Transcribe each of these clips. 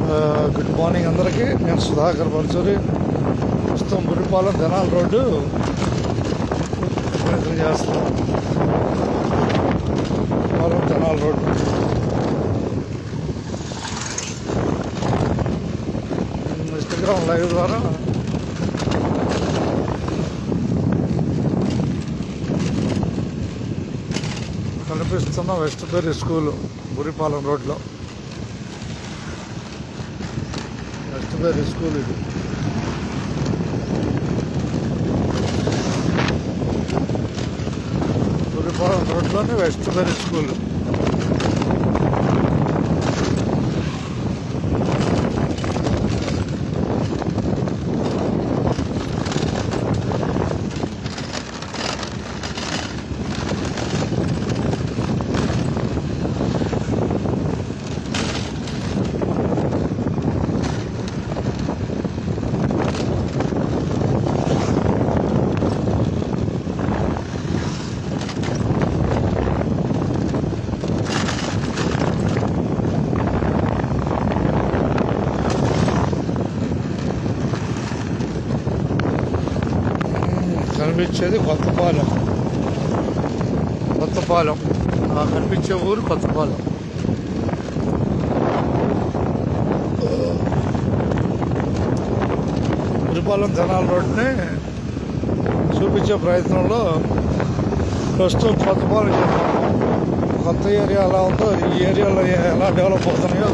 Good morning అందరికీ. నేను సుధాకర్ పరచూరి. ప్రస్తుతం బురిపాలెం తెనాల రోడ్డు ప్రయత్నం చేస్తున్నాం. Buripalem Tenali road Instagram live ద్వారా కనిపిస్తున్న వెస్ట్ బెర్రీ స్కూలు బురిపాలెం రోడ్లో. వెస్ట్ బెర్రీ స్కూల్ ఇది. బురిపాలెం రోడ్లోనే వెస్ట్ బెర్రీ స్కూల్. కనిపించేది కొత్తపాలెం. కనిపించే ఊరు కొత్తపాలెం. బురిపాలెం తెనాల రోడ్ని చూపించే ప్రయత్నంలో ప్రస్తుతం కొత్తపాలెం కొత్త ఏరియా ఎలా ఉందో ఈ ఏరియాలో ఎలా డెవలప్ అవుతున్నాయో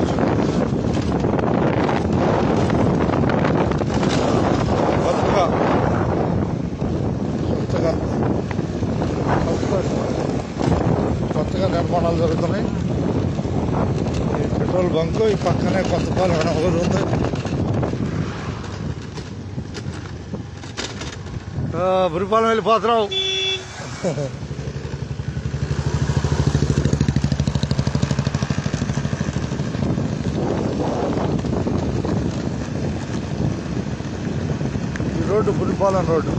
కొత్తగా నిర్మాణాలు జరుగుతున్నాయి. ఈ పెట్రోల్ బంక్ ఈ పక్కనే కొత్తపాలెం అనే ఊరు ఉంది. బురిపాలెం వెళ్ళిపోతున్నావు. ఈ రోడ్డు బురిపాలెం రోడ్డు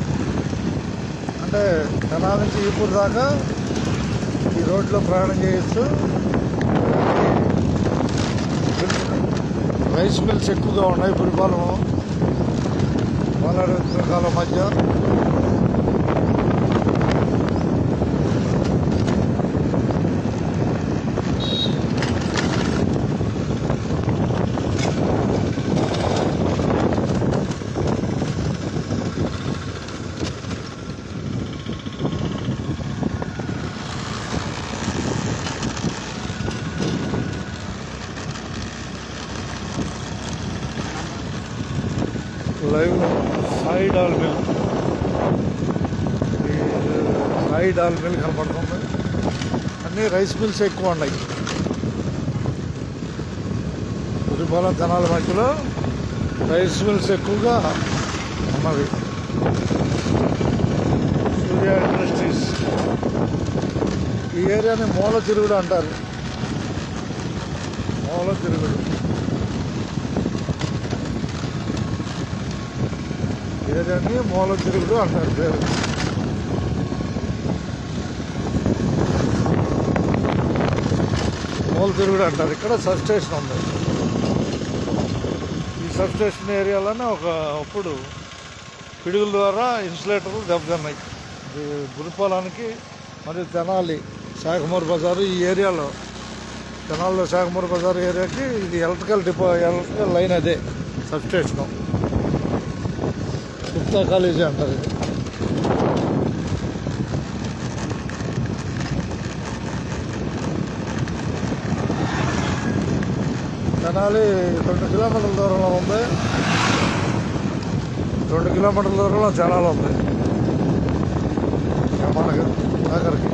అంటే తెనాల నుంచి ఈపూర్ దాకా ఈ రోడ్లో ప్రయాణం చేయొచ్చు. రైస్ మిల్స్ ఎక్కువగా ఉన్నాయి బురిపాలెం కాలం మధ్య. లైవ్ సాయి డాల్ మిల్ కనపడుతుంది. అన్నీ రైస్ మిల్స్ ఎక్కువ ఉన్నాయి. బురిపాలెం తెనాల మధ్యలో రైస్ మిల్స్ ఎక్కువగా ఉన్నవి. సూర్య ఇండస్ట్రీస్. ఈ ఏరియాని మూల తిరుగుడు అంటారు. మూల తిరుగుడు ఏరియాని మూల తిరుగుడు అంటారు పేరు. మూల తిరుగుడు అంటారు. ఇక్కడ సబ్స్టేషన్ ఉంది. ఈ సబ్స్టేషన్ ఏరియాలోనే ఒకప్పుడు పిడుగుల ద్వారా ఇన్సులేటర్లు దెబ్బతిన్నాయి. ఇది బురిపాలెంకి మరియు తెనాలి శాఖమూరు బజారు ఈ ఏరియాలో, తెనాలిలో శాఖమూరు బజారు ఏరియాకి ఇది ఎలక్ట్రికల్ లైన్. అదే సబ్స్టేషను. గుప్తా కాలేజీ అంటారు ఇది. తెనాలి 2 కిలోమీటర్ల దూరంలో ఉంది. 2 కిలోమీటర్ల దూరంలో తెనాలి ఉంది మనకి దగ్గరికి.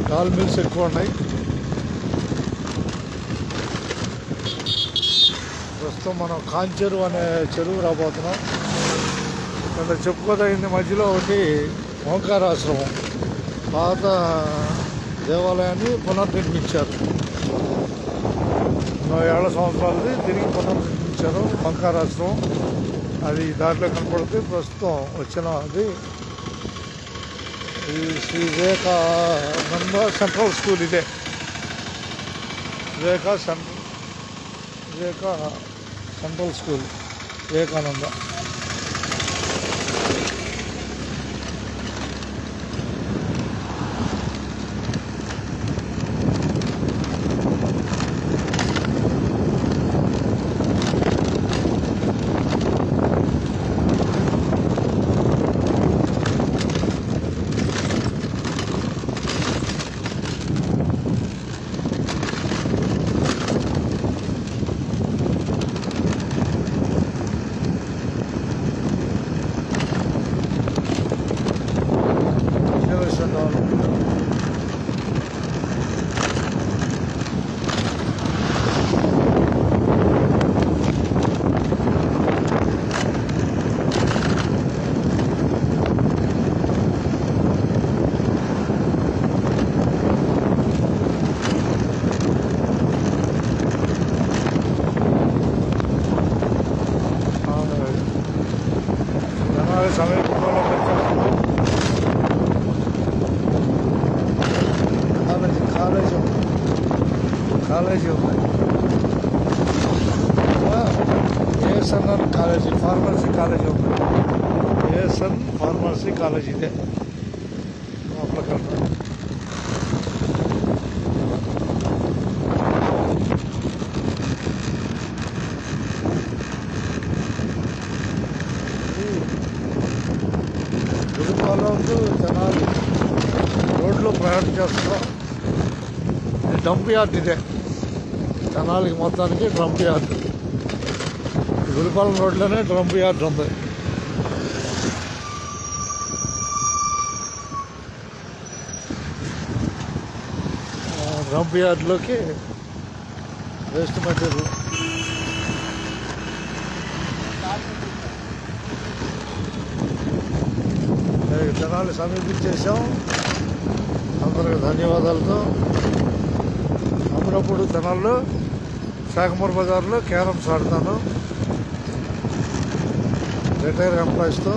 డాల్ మిల్స్ ఎక్కువ ఉన్నాయి. ప్రస్తుతం మనం కాంచెరు అనే చెరువు రాబోతున్నాం. కొంత చెప్పుకోదగింది మధ్యలో ఒకటి ఓంకారాశ్రమం. పాత దేవాలయాన్ని పునర్నిర్మించారు. 70 సంవత్సరాలది తిరిగి పునర్నిర్మించారు ఓంకారాశ్రమం. అది దాంట్లో కనపడుతుంది. ప్రస్తుతం వచ్చిన అది ఈ శ్రీ వివేకానంద సెంట్రల్ స్కూల్. ఇదే వివేకా సెంట్రల్ స్కూల్, వివేకానంద. సమీపంలో కాలేజీ ఉంది. ఏఎస్ఎన్ కాలేజీ, ఫార్మసీ కాలేజీ ఉంది. ఏఎస్ఎన్ ఫార్మసీ కాలేజీ ఇదే లోపల. గుడిపాలెంకు జనాలు రోడ్లో ప్రయాణం చేస్తున్నాం. డంప్ యార్డ్ ఇదే, జనాలకి మొత్తానికి డంప్ యార్డ్. గుడిపాలెం రోడ్లోనే డంప్ యార్డ్ ఉంది. డంప్ యార్డ్లోకి వేస్ట్ మెటీరియల్. జనాలు సమీపించేసాం. అందరికి ధన్యవాదాలతో. అప్పుడప్పుడు జనాల్లో శాఖమూర్ బజార్లో క్యారమ్స్ ఆడతాను రిటైర్ ఎంప్లాయీస్తో.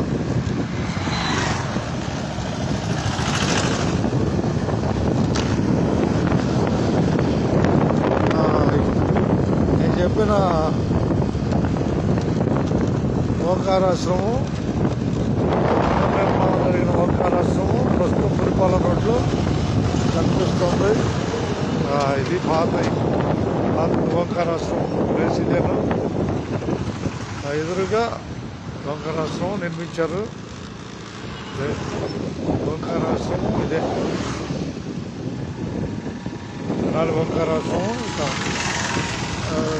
నేను చెప్పిన ఓంకారాశ్రమం, జరిగిన ఓంకారాశ్రమం ప్రస్తుతం గుడిపాలెం రోడ్లో కనిపిస్తుంది. ఇది పాత ఓంకారాశ్రమం ప్లేస్ ఇదేను. ఎదురుగా ఓంకారాశ్రమం నిర్మించారు. ఓంకారాశ్రమం ఇదే, ఓంకారాశ్రమం.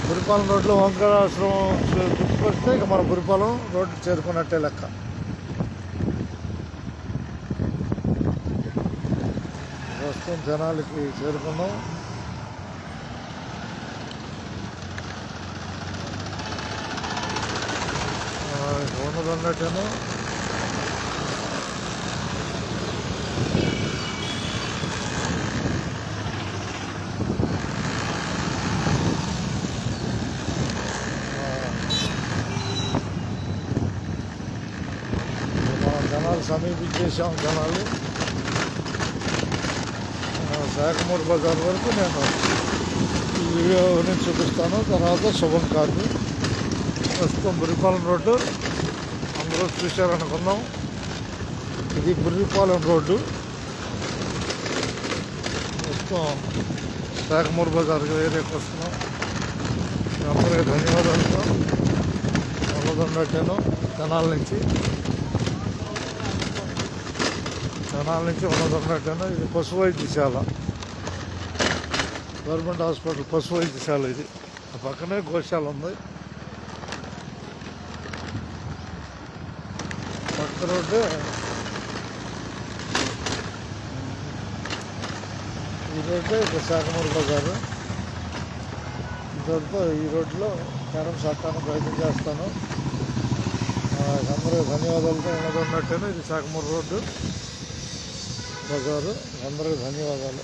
గుడిపాలెం రోడ్లో ఓంకారాశ్రమం గుర్తుకొస్తే ఇక మన గుడిపాలెం రోడ్డు చేరుకున్నట్టే లెక్క. ప్రస్తుతం జనాలకి చేరుకున్నాం. ఉన్నదన్నట్టేను. మనం జనాలు సమీపించేసాం. జనాలు శాఖమూర్ బజార్ వరకు నేను ఈ వీడియోని చూపిస్తాను. తర్వాత శుభం కాదు. ప్రస్తుతం బుర్రిపాలెం రోడ్డు అందరూ చూశారనుకుందాం. ఇది బుర్రిపాలెం రోడ్డు. ప్రస్తుతం శాఖమూర్ బజార్ ఏరియాకి వస్తున్నాం. అందరికీ ధన్యవాదాలతో ఉన్నదన్నట్టేను. జనాల నుంచి ఉన్నదన్నట్టేను. ఇది పశు వైద్యశాల, గవర్నమెంట్ హాస్పిటల్ పశు వైద్యశాల. ఇది ఆ పక్కనే గోశాల ఉంది. పక్క రోడ్డు ఈ రోడ్డు ఇక్కడ శాఖమూర్ బజారు. ఇదంతా ఈ రోడ్లో క్యారమ్స్ ఆడటానికి ప్రయత్నం చేస్తాను. అందరూ ధన్యవాదాలతో ఉన్నదన్నట్టేను. ఇది శాఖమూర్ రోడ్డు బజారు. అందరికీ ధన్యవాదాలు.